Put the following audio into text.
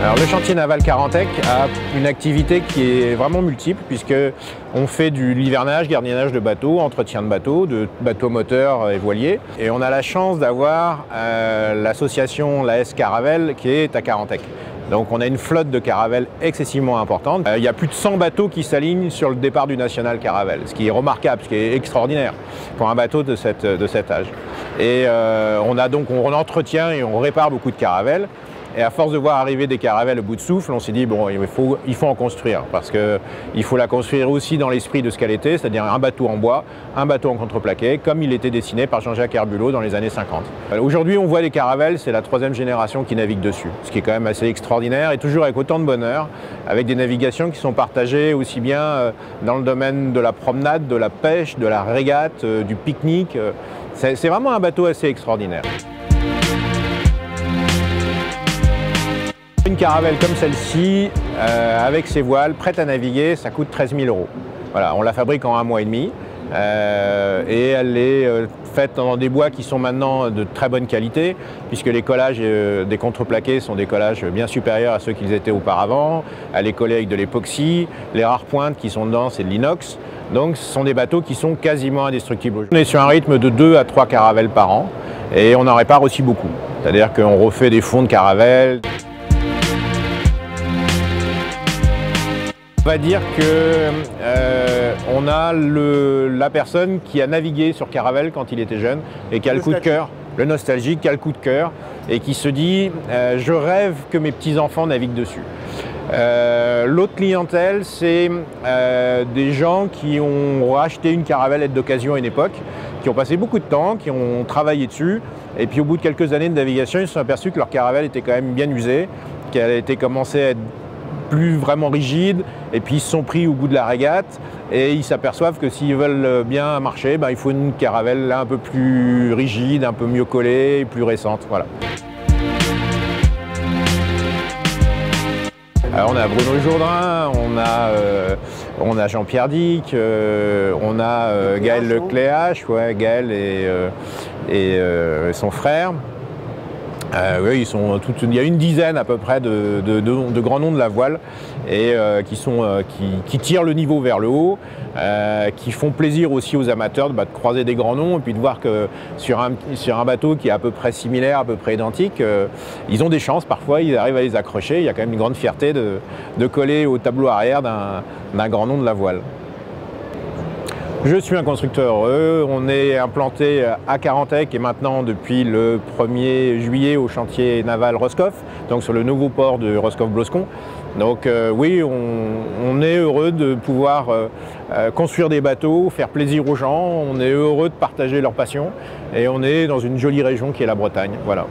Alors, le chantier naval Carantec a une activité qui est vraiment multiple puisqu'on fait de l'hivernage, gardiennage de bateaux, entretien de bateaux moteurs et voiliers. Et on a la chance d'avoir l'association l'AS Caravelle qui est à Carantec. Donc on a une flotte de caravelles excessivement importante. Il y a plus de 100 bateaux qui s'alignent sur le départ du National Caravelle, ce qui est remarquable, ce qui est extraordinaire pour un bateau de cet âge. Et on entretient et on répare beaucoup de caravelles. Et à force de voir arriver des caravelles au bout de souffle, on s'est dit bon, il faut en construire parce qu'il faut la construire aussi dans l'esprit de ce qu'elle était, c'est-à-dire un bateau en bois, un bateau en contreplaqué, comme il était dessiné par Jean-Jacques Herbulot dans les années 50. Aujourd'hui, on voit les caravelles, c'est la 3e génération qui navigue dessus, ce qui est quand même assez extraordinaire et toujours avec autant de bonheur, avec des navigations qui sont partagées aussi bien dans le domaine de la promenade, de la pêche, de la régate, du pique-nique. C'est vraiment un bateau assez extraordinaire. Une caravelle comme celle-ci, avec ses voiles, prête à naviguer, ça coûte 13 000 €. Voilà, on la fabrique en 1 mois et demi et elle est faite dans des bois qui sont maintenant de très bonne qualité puisque les collages des contreplaqués sont des collages bien supérieurs à ceux qu'ils étaient auparavant. Elle est collée avec de l'époxy, les rares pointes qui sont dedans c'est de l'inox. Donc ce sont des bateaux qui sont quasiment indestructibles. On est sur un rythme de 2 à 3 caravelles par an et on en répare aussi beaucoup. C'est-à-dire qu'on refait des fonds de caravelles. On va dire qu'on a la personne qui a navigué sur Caravelle quand il était jeune et qui a le coup de cœur, le nostalgique, qui a le coup de cœur et qui se dit je rêve que mes petits-enfants naviguent dessus. L'autre clientèle, c'est des gens qui ont racheté une caravelle d'occasion à une époque, qui ont passé beaucoup de temps, qui ont travaillé dessus et puis au bout de quelques années de navigation, ils se sont aperçus que leur caravelle était quand même bien usée, qu'elle était commencée à être plus vraiment rigide et puis ils se sont pris au bout de la régate et ils s'aperçoivent que s'ils veulent bien marcher, il faut une caravelle un peu plus rigide, un peu mieux collée, plus récente. Voilà. Alors on a Bruno Jourdain, on a Jean-Pierre Dick, on a Gaël Lecléache, Gaël et son frère. Oui, il y a une dizaine à peu près de grands noms de la voile et qui tirent le niveau vers le haut, qui font plaisir aussi aux amateurs de croiser des grands noms et puis de voir que sur un bateau qui est à peu près similaire, à peu près identique, ils ont des chances, parfois ils arrivent à les accrocher. Il y a quand même une grande fierté de coller au tableau arrière d'un grand nom de la voile. Je suis un constructeur heureux, on est implanté à Carantec et maintenant depuis le 1er juillet au chantier naval Roscoff, donc sur le nouveau port de Roscoff-Bloscon. Donc oui, on est heureux de pouvoir construire des bateaux, faire plaisir aux gens, on est heureux de partager leur passion et on est dans une jolie région qui est la Bretagne. Voilà.